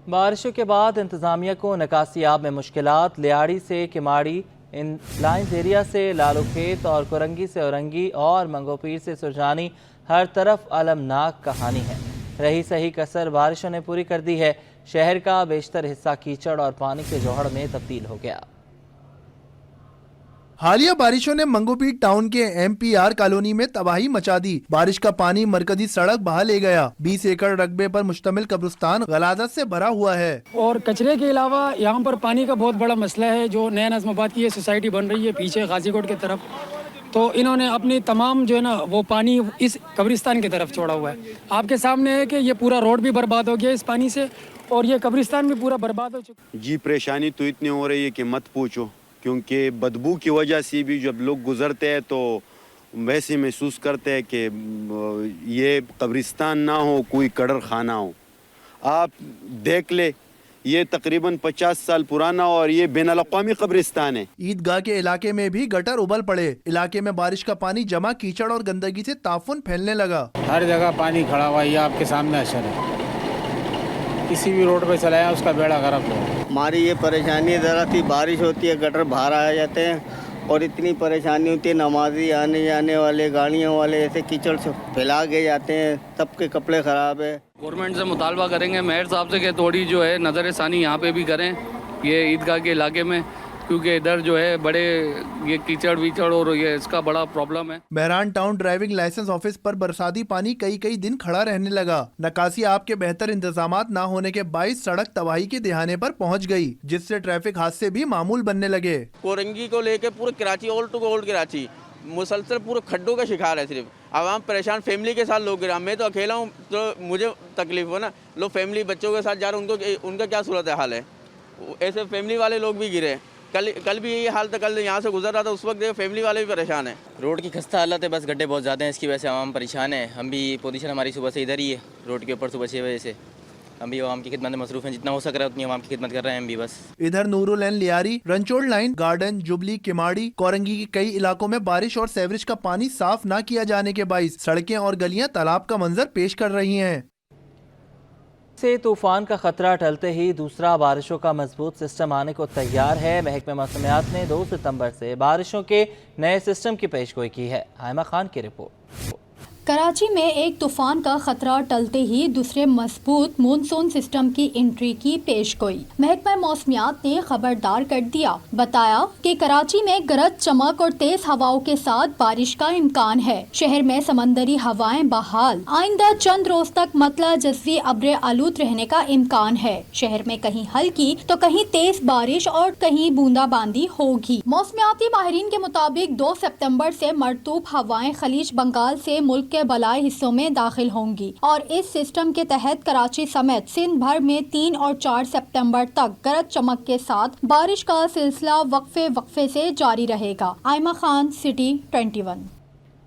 بارشوں کے بعد انتظامیہ کو نکاسیاب میں مشکلات، لیاڑی سے کماڑی، لائنز ایریا سے لالو کھیت اور کورنگی سے اورنگی اور منگو پیر سے سرجانی ہر طرف المناک کہانی ہے۔ رہی سہی کسر بارشوں نے پوری کر دی ہے۔ شہر کا بیشتر حصہ کیچڑ اور پانی کے جوہڑ میں تبدیل ہو گیا۔ حالیہ بارشوں نے منگو پیٹ ٹاؤن کے MP-R کالونی میں تباہی مچا دی۔ بارش کا پانی مرکزی سڑک بہا لے گیا۔ 20 ایکڑ رقبے پر مشتمل قبرستان غلاظت سے بھرا ہوا ہے۔ اور کچرے کے علاوہ یہاں پر پانی کا بہت بڑا مسئلہ ہے۔ جو نیا نظم آباد کی یہ سوسائٹی بن رہی ہے پیچھے غازی کوٹ کی طرف، تو انہوں نے اپنی تمام جو ہے نا وہ پانی اس قبرستان کی طرف چھوڑا ہوا ہے۔ آپ کے سامنے ہے کہ یہ پورا روڈ بھی برباد ہو گیا اس پانی سے، اور یہ قبرستان بھی پورا برباد ہو چکا۔ جی پریشانی تو اتنی ہو رہی ہے کہ مت پوچھو، کیونکہ بدبو کی وجہ سے بھی جب لوگ گزرتے ہیں تو ویسے محسوس کرتے ہیں کہ یہ قبرستان نہ ہو، کوئی کڈر خانہ ہو۔ آپ دیکھ لے، یہ تقریباً 50 سال پرانا اور یہ بین الاقوامی قبرستان ہے۔ عیدگاہ کے علاقے میں بھی گٹر ابل پڑے۔ علاقے میں بارش کا پانی جمع کیچڑ اور گندگی سے تعفن پھیلنے لگا۔ ہر جگہ پانی کھڑا ہوا، یہ آپ کے سامنے اشر ہے۔ کسی بھی روڈ پہ چلایا اس کا بیڑا غرق ہو۔ ہماری یہ پریشانی ذرا سی بارش ہوتی ہے، گٹر باہر آ جاتے ہیں اور اتنی پریشانی ہوتی ہے، نمازی آنے جانے والے گاڑیوں والے ایسے کیچڑ سے پھیلا کے جاتے ہیں، سب کے کپڑے خراب ہے۔ گورنمنٹ سے مطالبہ کریں گے میئر صاحب سے کہ تھوڑی جو ہے نظر ثانی یہاں پہ بھی کریں یہ عیدگاہ کے علاقے میں، کیونکہ ادھر جو ہے بڑے یہ کیچڑ ویچڑ اور یہ اس کا بڑا پرابلم ہے۔ بحران ٹاؤن ڈرائیونگ لائسنس آفس پر برساتی پانی کئی دن کھڑا رہنے لگا۔ نکاسی آپ کے بہتر انتظامات نہ ہونے کے باعث سڑک تباہی کے دہانے پر پہنچ گئی، جس سے ٹریفک حادثے بھی معمول بننے لگے۔ کورنگی کو لے کے پورے Karachi old to old Karachi مسلسل پورے کھڈوں کا شکار ہے۔ صرف عوام پریشان، فیملی کے ساتھ لوگ گرا، میں تو اکیلا ہوں تو مجھے تکلیف ہو نا، لوگ فیملی بچوں کے ساتھ جا رہے ہیں، ان کا کیا صورت حال ہے؟ ایسے فیملی والے لوگ بھی گرے۔ کل بھی یہی حال تھا، کل یہاں سے گزر رہا تھا، اس وقت فیملی والے بھی پریشان ہیں۔ روڈ کی خستہ حالت ہے، بس گڈھے بہت زیادہ ہیں، اس کی وجہ سے عوام پریشان ہے۔ ہم بھی پوزیشن ہماری صبح سے ادھر ہی ہے، روڈ کے اوپر، صبح 6 بجے سے ہم بھی عوام کی خدمت میں مصروف ہیں، جتنا ہو سک رہا ہے اتنی عوام کی خدمت کر رہے ہیں ہم بھی بس۔ ادھر نورو Lane Lyari, Ranchore Line, Garden, Jubilee, Keamari, Korangi کے کئی علاقوں میں بارش اور سیوریج کا پانی صاف نہ کیا جانے کے باعث سڑکیں اور گلیاں تالاب کا منظر پیش کر رہی ہیں۔ سے طوفان کا خطرہ ٹلتے ہی دوسرا بارشوں کا مضبوط سسٹم آنے کو تیار ہے۔ محکمہ موسمیات نے 2 ستمبر سے بارشوں کے نئے سسٹم کی پیشگوئی کی ہے۔ حائمہ خان کی رپورٹ۔ کراچی میں ایک طوفان کا خطرہ ٹلتے ہی دوسرے مضبوط مونسون سسٹم کی انٹری کی پیشگوئی۔ محکمہ موسمیات نے خبردار کر دیا، بتایا کہ کراچی میں گرج چمک اور تیز ہواؤں کے ساتھ بارش کا امکان ہے۔ شہر میں سمندری ہوائیں بحال، آئندہ چند روز تک مطلع جزوی ابر آلود رہنے کا امکان ہے۔ شہر میں کہیں ہلکی تو کہیں تیز بارش اور کہیں بوندا باندی ہوگی۔ موسمیاتی ماہرین کے مطابق 2 ستمبر سے مرطوب ہوائیں خلیج بنگال سے ملک کے بلائی حصوں میں داخل ہوں گی اور اس سسٹم کے تحت کراچی سمیت سندھ بھر میں 3 اور 4 ستمبر تک گرج چمک کے ساتھ بارش کا سلسلہ وقفے سے جاری رہے گا۔ حائمہ خان، سٹی 21۔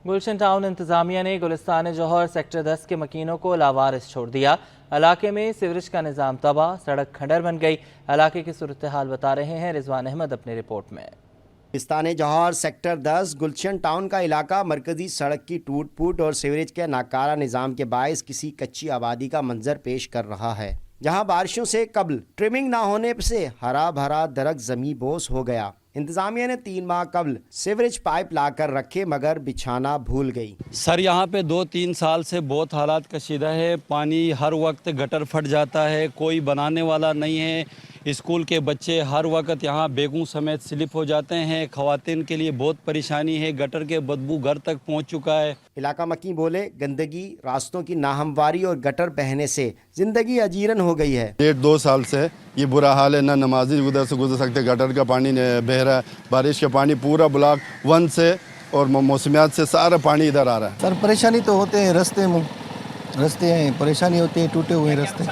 گلشن ٹاؤن انتظامیہ نے گلستان جوہر سیکٹر 10 کے مکینوں کو لاوارث چھوڑ دیا۔ علاقے میں سیوریج کا نظام تباہ، سڑک کھنڈر بن گئی۔ علاقے کی صورتحال بتا رہے ہیں رضوان احمد اپنی رپورٹ میں۔ گلستان جوہر سیکٹر 10 گلشن ٹاؤن کا علاقہ مرکزی سڑک کی ٹوٹ پھوٹ اور سیوریج کے ناکارہ نظام کے باعث کسی کچی آبادی کا منظر پیش کر رہا ہے، جہاں بارشوں سے قبل ٹرمنگ نہ ہونے سے ہرا بھرا درخت زمیں بوس ہو گیا۔ انتظامیہ نے 3 ماہ قبل سیوریج پائپ لا کر رکھے مگر بچھانا بھول گئی۔ سر یہاں پہ 2-3 سال سے بہت حالات کشیدہ ہے، پانی ہر وقت گٹر پھٹ جاتا ہے، کوئی بنانے والا نہیں ہے۔ اسکول کے بچے ہر وقت یہاں بیگوں سمیت سلپ ہو جاتے ہیں، خواتین کے لیے بہت پریشانی ہے، گٹر کے بدبو گھر تک پہنچ چکا ہے۔ علاقہ مکی بولے گندگی، راستوں کی ناہمواری اور گٹر بہنے سے زندگی اجیرن ہو گئی ہے۔ 1-2 سال سے یہ برا حال ہے، نہ نمازی ادھر سے گزر سکتے، گٹر کا پانی بہ رہا ہے، بارش کا پانی پورا بلاک 1 سے اور موسمیات سے سارا پانی ادھر آ رہا ہے۔ سر پریشانی تو ہوتے ہیں، رستے ہیں، پریشانی ہوتی ہے، ٹوٹے ہوئے رستے،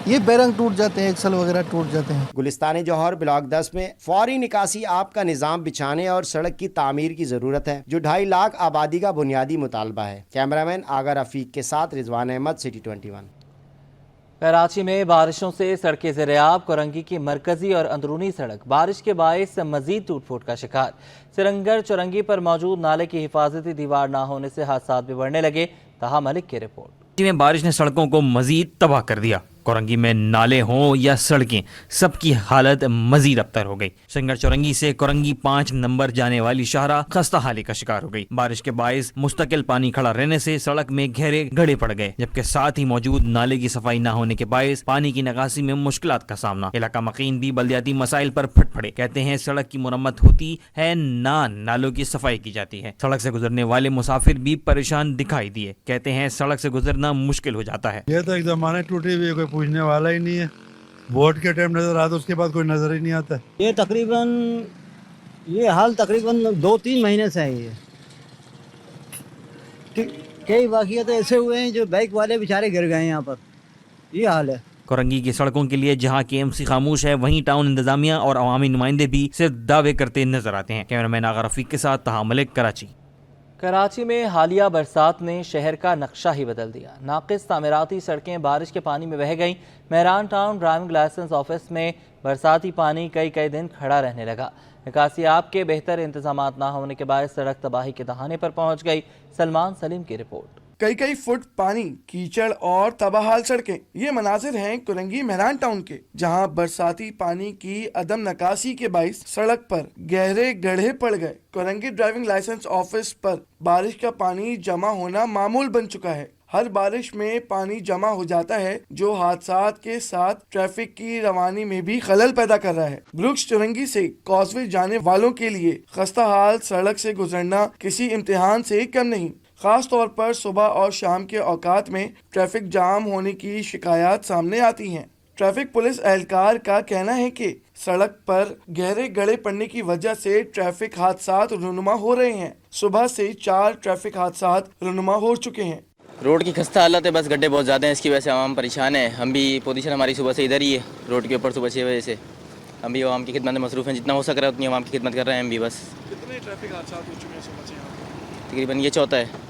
یہ بیرنگ ٹوٹ جاتے ہیں، ایکسل وغیرہ ٹوٹ جاتے ہیں۔ گلستان جوہر بلاک 10 میں فوری نکاسی آب کا نظام بچھانے اور سڑک کی تعمیر کی ضرورت ہے، جو 2.5 لاکھ آبادی کا بنیادی مطالبہ ہے۔ کیمرامین آغا رفیق کے ساتھ رضوان احمد، سٹی 21۔ کراچی میں بارشوں سے سڑکیں زیر آب، کورنگی کی مرکزی اور اندرونی سڑک بارش کے باعث مزید ٹوٹ پھوٹ کا شکار۔ سرنگر چورنگی پر موجود نالے کی حفاظتی دیوار نہ ہونے سے حادثات بھی بڑھنے لگے۔ طہا ملک کی رپورٹ۔ میں بارش نے سڑکوں کو مزید تباہ کر دیا۔ कोरंगी में नाले हों या सड़कें, सबकी हालत मजीद अबतर हो गई। सिंगर चौरंगी से कोरंगी 5 नंबर जाने वाली शाहरा खस्ता हाली का शिकार हो गई। बारिश के बायस मुस्तकिल पानी खड़ा रहने से सड़क में गहरे गड्ढे पड़ गए, जबकि साथ ही मौजूद नाले की सफाई न होने के बायस पानी की निकासी में मुश्किलात का सामना। इलाका मकीन भी बल्दियाती मसाइल पर फट पड़े। कहते हैं सड़क की मुरम्मत होती है ना नालों की सफाई की जाती है। सड़क से गुजरने वाले मुसाफिर भी परेशान दिखाई दिए। कहते हैं सड़क से गुजरना मुश्किल हो जाता है। ये तो एक जमाने टूटी हुई है, कोई पूछने वाला ही नहीं है। वोट के टाइम नजर आता, उसके बाद कोई नजर ही नहीं आता। ये तकरीबन ये हाल तकरीबन 2-3 महीने से है। ये कई वाक़ियात ऐसे हुए हैं जो बाइक वाले बेचारे गिर गए यहाँ पर, ये हाल है। कोरंगी की सड़कों के लिए जहां KMC खामोश है, वहीं टाउन इंतजामिया और अवामी नुमाइंदे भी सिर्फ दावे करते नजर आते हैं। कैमरामैन आगा रफीक के साथ तहा मलिक, कराची। कराची में हालिया बरसात ने शहर का नक्शा ही बदल दिया। नाकिस तामीराती सड़कें बारिश के पानी में बह गईं। Mehran town driving licence office में बरसाती पानी कई दिन खड़ा रहने लगा। निकासियाब के बेहतर इंतजामात ना होने के बाद सड़क तबाही के दहाने पर पहुंच गई। सलमान सलीम की रिपोर्ट। कई फुट पानी, कीचड़ और तबाहाल सड़कें, ये मनाजिर हैं कोरंगी मेहरान टाउन के, जहां बरसाती पानी की अदम नकासी के बाइस सड़क पर गहरे गड्ढे पड़ गए। कोरंगी ड्राइविंग लाइसेंस ऑफिस पर बारिश का पानी जमा होना मामूल बन चुका है। हर बारिश में पानी जमा हो जाता है, जो हादसात के साथ ट्रैफिक की रवानी में भी खलल पैदा कर रहा है। ब्रुक्स चौरंगी से कॉजवे जाने वालों के लिए खस्ता हाल सड़क से गुजरना किसी इम्तिहान से कम नहीं। खास तौर पर सुबह और शाम के औकात में ट्रैफिक जाम होने की शिकायत सामने आती हैं। ट्रैफिक पुलिस एहलकार का कहना है कि सड़क पर गहरे गड्ढे पड़ने की वजह से ट्रैफिक हादसात रुनुमा हो रहे हैं। सुबह से 4 ट्रैफिक हादसात रुनुमा हो चुके हैं। रोड की खस्ता हालत है, बस गड्ढे बहुत ज़्यादा हैं, इसकी वजह से आवाम परेशान है। हम भी पोजीशन हमारी सुबह से इधर ही है, रोड के ऊपर, सुबह 6 बजे से। हम भी आवाम की खिदमत में मसरूफ़ हैं, जितना हो सक रहा है उतनी आवाम की खिदमत कर रहे हैं हम भी। बस कितने ट्रैफिक हादसात हो चुके हैं सुबह से यहाँ पर? तकरीबन ये चौथा है।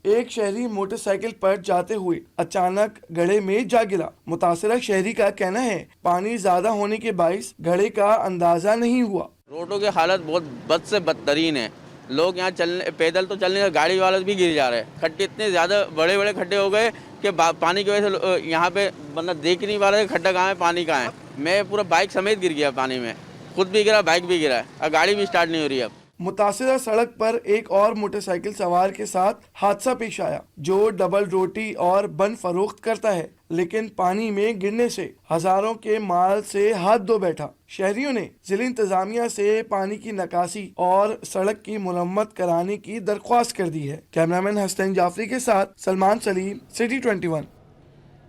एक शहरी मोटरसाइकिल पर जाते हुए अचानक गड्ढे में जा गिरा। मुतासिरा शहरी का कहना है पानी ज्यादा होने के बाइस गड्ढे का अंदाजा नहीं हुआ। रोडों की हालत बहुत बद से बदतरीन है। लोग यहाँ चलने, पैदल तो चलने, गाड़ी वाले भी गिर जा रहे हैं। खड्डे इतने ज़्यादा बड़े बड़े खड्डे हो गए कि पानी की वजह से यहाँ पे बंदा देख नहीं पा रहा है खड्डा कहाँ है, पानी कहाँ है। मैं पूरा बाइक समेत गिर गया पानी में, खुद भी गिरा, बाइक भी गिरा है, और गाड़ी भी स्टार्ट नहीं हो रही है अब। मुतासिरा सड़क पर एक और मोटरसाइकिल सवार के साथ हादसा पेश आया, जो डबल रोटी और बन फरोख्त करता है, लेकिन पानी में गिरने से हजारों के माल से हाथ धो बैठा। शहरियों ने जिला इंतजामिया से पानी की निकासी और सड़क की मुरम्मत कराने की दरख्वास्त कर दी है। कैमरामैन हसन जाफरी के साथ सलमान सलीम, सिटी 21।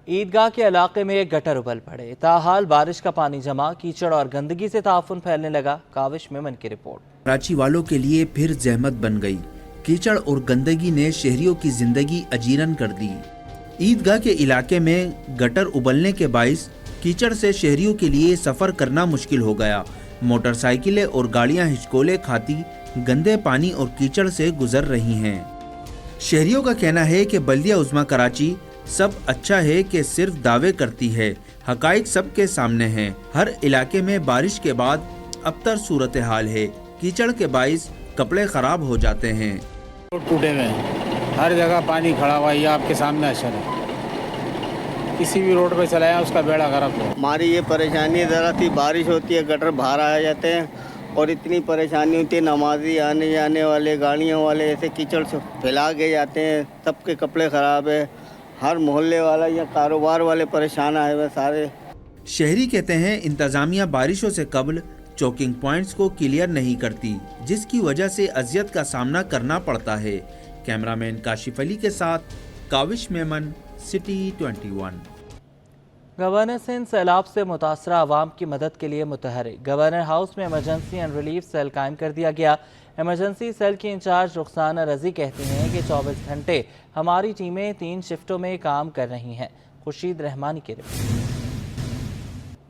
ईदगाह के इलाके में गटर उबल पड़े। ताहाल बारिश का पानी जमा, कीचड़ और गंदगी से ताफुन फैलने लगा। काविश मेमन की रिपोर्ट। कराची वालों के लिए फिर जहमत बन गई। कीचड़ और गंदगी ने शहरियों की जिंदगी अजीरन कर दी। ईदगाह के इलाके में गटर उबलने के बाइस कीचड़ से शहरियों के लिए सफर करना मुश्किल हो गया। मोटरसाइकिलें और गाड़ियां हिचकोले खाती गंदे पानी और कीचड़ से गुजर रही हैं। शहरियों का कहना है कि बल्दिया उज़्मा कराची सब अच्छा है कि सिर्फ दावे करती है, हकाइक सबके सामने हैं। हर इलाके में बारिश के बाद अबतर सूरत हाल है। कीचड़ के बाइस कपड़े खराब हो जाते हैं। रोड टूटे हुए हैं, हर जगह पानी खड़ा हुआ, ये आपके सामने असर है। किसी भी रोड पे चलाया उसका बेड़ा गर्क हो। हमारी ये परेशानी ज़रा सी बारिश होती है, गटर बाहर आ जाते हैं और इतनी परेशानी होती है। नमाजी आने जाने वाले, गाड़ियों वाले ऐसे कीचड़ से फैला के जाते हैं, सबके कपड़े ख़राब है। हर मोहल्ले वाला या कारोबार वाले परेशान आए हुए सारे। शहरी कहते हैं इंतजामिया बारिशों से कबल चौकिंग पॉइंट्स को क्लियर नहीं करती, जिसकी वजह से अजियत का सामना करना पड़ता है। कैमरामैन काशिफ अली के साथ काविश मेमन, सिटी 21। गवर्नर सिंध सैलाब से मुतासरा आवाम की मदद के लिए मुतहरिक। गवर्नर हाउस में इमरजेंसी एंड रिलीफ सेल कायम कर दिया गया। इमरजेंसी सेल की इंचार्ज रुखसाना रजी कहती हैं कि 24 घंटे हमारी टीमें 3 शिफ्टों में काम कर रही हैं। खुर्शीद रहमानी की रिपोर्ट।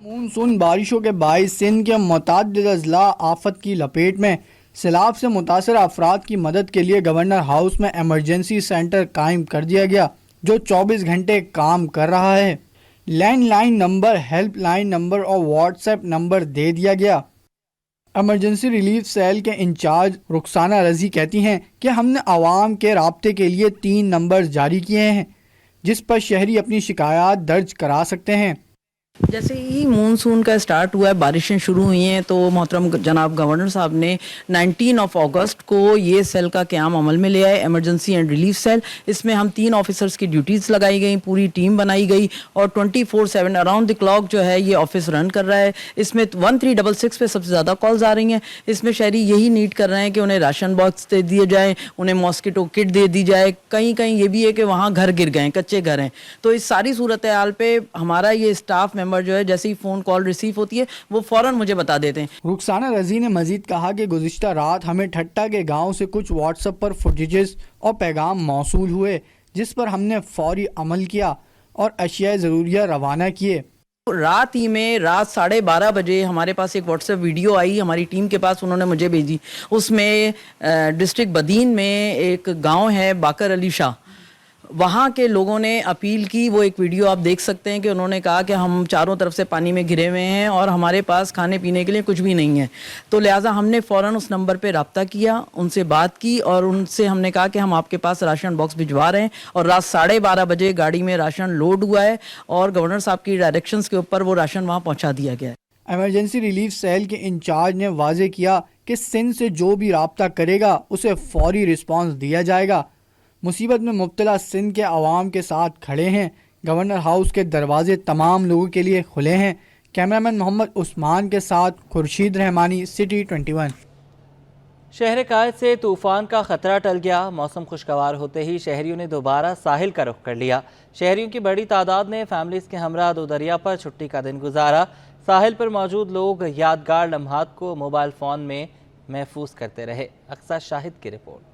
मानसून बारिशों के बाइस सिंध के मुतअद्दिद अजला आफत की लपेट में। सैलाब से मुतासर अफराद की मदद के लिए गवर्नर हाउस में इमरजेंसी सेंटर कायम कर दिया गया, जो 24 घंटे काम कर रहा है। लैंडलाइन नंबर, हेल्पलाइन नंबर और व्हाट्सएप नंबर दे दिया गया। इमरजेंसी रिलीफ सेल के इंचार्ज रुखसाना रजी कहती हैं कि हमने आवाम के राब्ते के लिए 3 नंबर जारी किए हैं। जिस पर शहरी अपनी शिकायत दर्ज करा सकते हैं। जैसे ही मानसून का स्टार्ट हुआ है, बारिशें शुरू हुई हैं, तो मोहतरम जनाब गवर्नर साहब ने 19 अगस्त को ये सेल का क़याम अमल में ले आए, एमरजेंसी एंड रिलीफ सेल। इसमें हम 3 ऑफिसर्स की ड्यूटीज़ लगाई गई, पूरी टीम बनाई गई और 24/7 अराउंड द क्लॉक जो है ये ऑफिस रन कर रहा है। इसमें 1366 पे सबसे ज़्यादा कॉल्स आ रही हैं। इसमें शहरी यही नीड कर रहे हैं कि उन्हें राशन बॉक्स दे दिए जाएँ, उन्हें मॉस्किटो किट दे दी जाए। कहीं कहीं ये भी है कि वहाँ घर गिर गए, कच्चे घर हैं। तो इस सारी सूरत हाल पे हमारा ये स्टाफ मेंबर जो है, जैसे ही फ़ोन कॉल रिसीव होती है वो फ़ौरन मुझे बता देते हैं। रुखसाना रज़ी ने मजीद कहा कि गुज़िश्ता रात हमें ठट्टा के गांव से कुछ व्हाट्सएप पर फुटेजेस और पैगाम मौसूल हुए, जिस पर हमने फौरी अमल किया और अशिया ज़रूरिया रवाना किए। रात ही में रात 12:30 बजे हमारे पास एक व्हाट्सएप वीडियो आई, हमारी टीम के पास, उन्होंने मुझे भेजी। उसमें डिस्ट्रिक्ट बदीन में एक गांव है बाकर अली शाह, वहाँ के लोगों ने अपील की। वो एक वीडियो आप देख सकते हैं कि उन्होंने कहा कि हम चारों तरफ से पानी में घिरे हुए हैं और हमारे पास खाने पीने के लिए कुछ भी नहीं है। तो लिहाजा हमने फ़ौरन उस नंबर पे रब्ता किया, उनसे बात की और उनसे हमने कहा कि हम आपके पास राशन बॉक्स भिजवा रहे हैं। और रात 12:30 बजे गाड़ी में राशन लोड हुआ है और गवर्नर साहब की डायरेक्शंस के ऊपर वो राशन वहाँ पहुँचा दिया गया है। एमरजेंसी रिलीफ सेल के इंचार्ज ने वाजे किया कि सिंध से जो भी रब्ता करेगा उसे फौरी रिस्पॉन्स दिया जाएगा। मुसीबत में मुब्तला सिंध के अवाम के साथ खड़े हैं। गवर्नर हाउस के दरवाजे तमाम लोगों के लिए खुले हैं। कैमरामैन मोहम्मद उस्मान के साथ खुर्शीद रहमानी, सिटी 21। शहर कायद से तूफान का खतरा टल गया। मौसम खुशगवार होते ही शहरियों ने दोबारा साहिल का रुख कर लिया। शहरियों की बड़ी तादाद ने फैमिलीज के हमरा दो दरिया पर छुट्टी का दिन गुजारा। साहिल पर मौजूद लोग यादगार लम्हात को मोबाइल फ़ोन में महफूज करते रहे। अक्सा शाहिद की रिपोर्ट।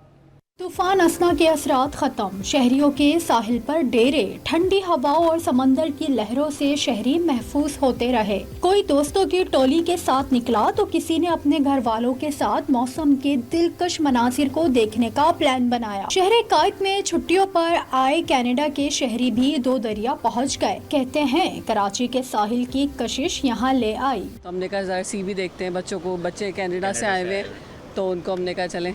तूफान असना के असरात खत्म, शहरियों के साहिल पर डेरे, ठंडी हवाओं और समंदर की लहरों से शहरी महफूज होते रहे। कोई दोस्तों की टोली के साथ निकला तो किसी ने अपने घर वालों के साथ मौसम के दिलकश मनासिर को देखने का प्लान बनाया। शहर कायद में छुट्टियों पर आए कनाडा के शहरी भी दो दरिया पहुँच गए। कहते हैं कराची के साहिल की कशिश यहाँ ले आई। तो हमने कहा जरा सी भी देखते हैं बच्चों को, बच्चे कनाडा से आए हुए तो उनको हमने कहा चलें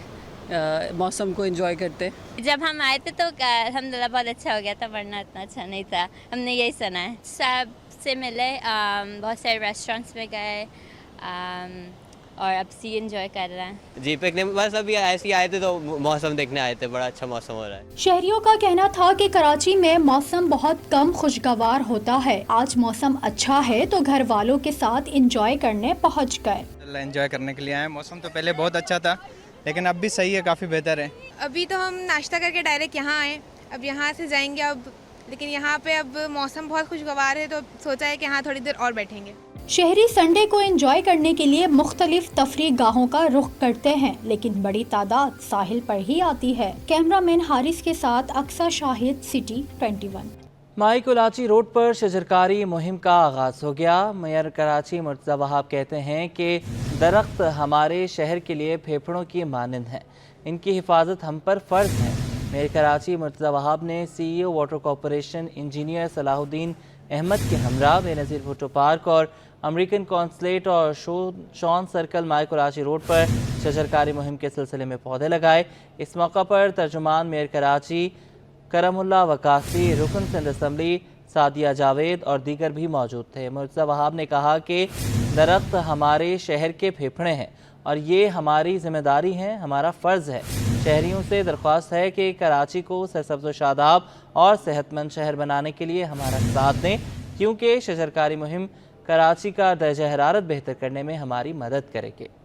मौसम को एंजॉय करते। जब हम आए थे तो अल्हम्दुलिल्लाह बहुत अच्छा हो गया था, वरना इतना अच्छा नहीं था। हमने यही सुना है, सब से मिले, बहुत सारे रेस्टोरेंट्स में गए और अब सी एंजॉय कर रहे हैं। जी पिकनिक बस अभी ऐसे ही आए थे तो मौसम देखने आए थे, बड़ा अच्छा मौसम हो रहा है। शहरियों का कहना था कि कराची में मौसम बहुत कम खुशगवार होता है। आज मौसम अच्छा है तो घर वालों के साथ एंजॉय करने पहुँच गए। एंजॉय करने के लिए आए। मौसम तो पहले बहुत अच्छा था लेकिन अब भी सही है, काफ़ी बेहतर है। अभी तो हम नाश्ता करके डायरेक्ट यहाँ आए, अब यहाँ से जाएंगे अब, लेकिन यहाँ पे अब मौसम बहुत खुशगवार है तो सोचा है कि यहाँ थोड़ी देर और बैठेंगे। शहरी संडे को एंजॉय करने के लिए मुख्तलिफ तफरीह गाहों का रुख करते हैं, लेकिन बड़ी तादाद साहिल पर ही आती है। कैमरामैन हारिस के साथ अक्सा शाहिद, सिटी 21। माई कोलाची रोड पर शजरकारी मुहिम का आगाज हो गया। मेयर कराची मुर्तज़ा वहाब कहते हैं कि दरख्त हमारे शहर के लिए फेफड़ों की मानंद हैं, इनकी हिफाजत हम पर फ़र्ज है। मेयर कराची मुर्तज़ा वहाब ने CEO water corporation engineer Salahuddin Ahmed के हमरा बेनज़ीर भुट्टो पार्क और अमेरिकन कॉन्सुलेट और शॉन सर्कल माई कोलाची रोड पर शजरकारी मुहिम के सिलसिले में पौधे लगाए। इस मौका पर तर्जुमान मेयर कराची करमुल्ला वकासी, रुकन सिंध असम्बली सादिया जावेद और दीगर भी मौजूद थे। मुर्तज़ा वहाब ने कहा कि दरख्त हमारे शहर के फेफड़े हैं और ये हमारी जिम्मेदारी है, हमारा फ़र्ज़ है। शहरियों से दरख्वास्त है कि कराची को सरसब्ज़ व शादाब और सेहतमंद शहर बनाने के लिए हमारा साथ दें, क्योंकि शजरकारी मुहिम कराची का दर्जा हरारत बेहतर करने में हमारी मदद करेगी।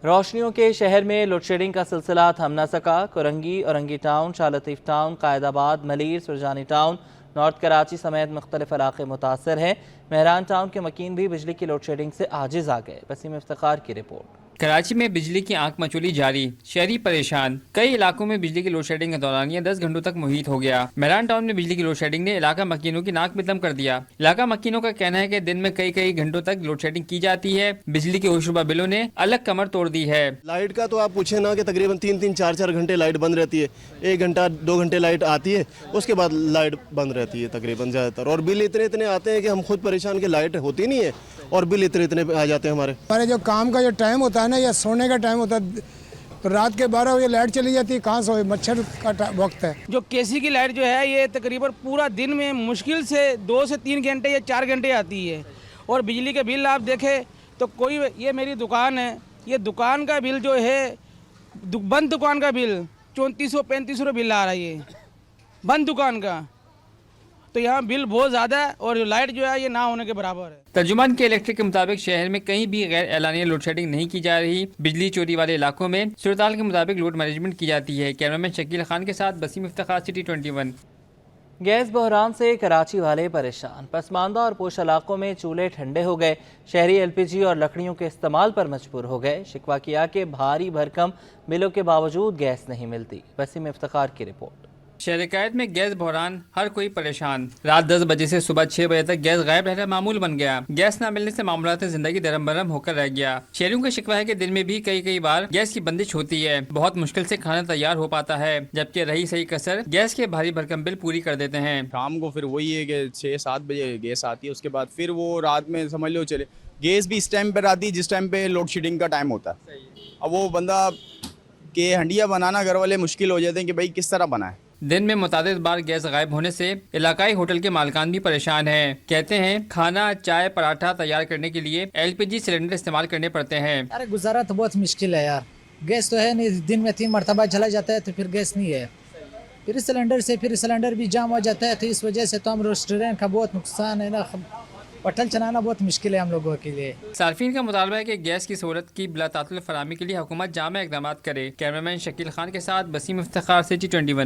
रोशनियों के शहर में लोड शेडिंग का सिलसिला थम न सका। Korangi, Orangi Town, Shah Latif Town, Qaidabad, Malir, Surjani Town, North Karachi समेत मुख्तलिफ इलाके मुतासर हैं। मेहरान टाउन के मकीन भी बिजली की लोड शेडिंग से आजिज़ आ गए। वसीम इफ्तिखार की रिपोर्ट। कराची में बिजली की आंख मचोली जारी, शहरी परेशान। कई इलाकों में बिजली की लोड शेडिंग के दौरान 10 घंटों तक मुहित हो गया। मेहरान टाउन में बिजली की लोड शेडिंग ने इलाका मकीनों की नाक में दम कर दिया। इलाका मकीनों का कहना है कि दिन में कई घंटों तक लोड शेडिंग की जाती है। बिजली के होशरुबा बिलों ने अलग कमर तोड़ दी है। लाइट का तो आप पूछे ना कि तकरीबन 3-4 घंटे लाइट बंद रहती है। 1 घंटा 2 घंटे लाइट आती है, उसके बाद लाइट बंद रहती है तकरीबन ज़्यादातर। और बिल इतने आते हैं कि हम खुद परेशान कि लाइट होती नहीं है और बिल इतने आ जाते हैं हमारे। जो काम का जो टाइम होता है ना, या सोने का टाइम होता है, तो रात के 12 बजे लाइट चली जाती है, कहाँ सोए, मच्छर का वक्त है। जो केसी की लाइट जो है ये तकरीबन पूरा दिन में मुश्किल से 2 से 3 घंटे या 4 घंटे आती है। और बिजली के बिल आप देखें तो कोई, ये मेरी दुकान है, ये दुकान का बिल जो है बंद दुकान का बिल 3435 रुपये बिल आ रहा है, ये बंद दुकान का। तो यहाँ बिल बहुत ज़्यादा है और जो लाइट जो है ये ना होने के बराबर है। तर्जुमान के इलेक्ट्रिक के मुताबिक शहर में कहीं भी गैर एलानिया लोड शेडिंग नहीं की जा रही। बिजली चोरी वाले इलाकों में सूरताल के मुताबिक लोड मैनेजमेंट की जाती है। कैमरामैन शकील खान के साथ बसीम इफ्तिखार, सिटी 21। गैस बहरान से कराची वाले परेशान। पसमानदा और पोश इलाकों में चूल्हे ठंडे हो गए। शहरी LPG और लकड़ियों के इस्तेमाल पर मजबूर हो गए। शिकवा किया कि भारी भरकम बिलों के बावजूद गैस नहीं मिलती। बसीम इफ्तिखार की रिपोर्ट। शहर में गैस बहरान, हर कोई परेशान। रात 10 बजे से सुबह 6 बजे तक गैस गायब रहना मामूल बन गया। गैस न मिलने से मामलात जिंदगी दरम बरम होकर रह गया। शहरियों का शिकवा है कि दिन में भी कई बार गैस की बंदिश होती है। बहुत मुश्किल से खाना तैयार हो पाता है, जबकि रही सही कसर गैस के भारी भरकम बिल पूरी कर देते हैं। शाम को फिर वही है कि 6-7 बजे गैस आती है, उसके बाद फिर वो रात में समझ लो चले गैस भी इस टाइम पर आती है जिस टाइम पे लोड शेडिंग का टाइम होता है। अब वो बंदा के हंडिया बनाना घर वाले मुश्किल हो जाते हैं कि भाई किस तरह बनाए। दिन में मुतादिद बार गैस गायब होने से इलाकाई होटल के मालिकान भी परेशान हैं। कहते हैं खाना, चाय, पराठा तैयार करने के लिए LPG सिलेंडर इस्तेमाल करने पड़ते हैं। अरे गुजारा तो बहुत मुश्किल है यार, गैस तो है नहीं, दिन में 3 मरतबा चला जाता है तो फिर गैस नहीं है, फिर सिलेंडर भी जाम हो जाता है, तो इस वजह से तो हम रेस्टोरेंट का बहुत नुकसान है ना, होटल चलाना बहुत मुश्किल है हम लोगों के लिए। सार्फिन का मुतालबा है कि गैस की सहूलत की बिला तातुल फराहमी के लिए हुकूमत जामा इक़दामात करे। कैमरामैन शकील खान के साथ बसीम इफ्तिखार, सिटी 21।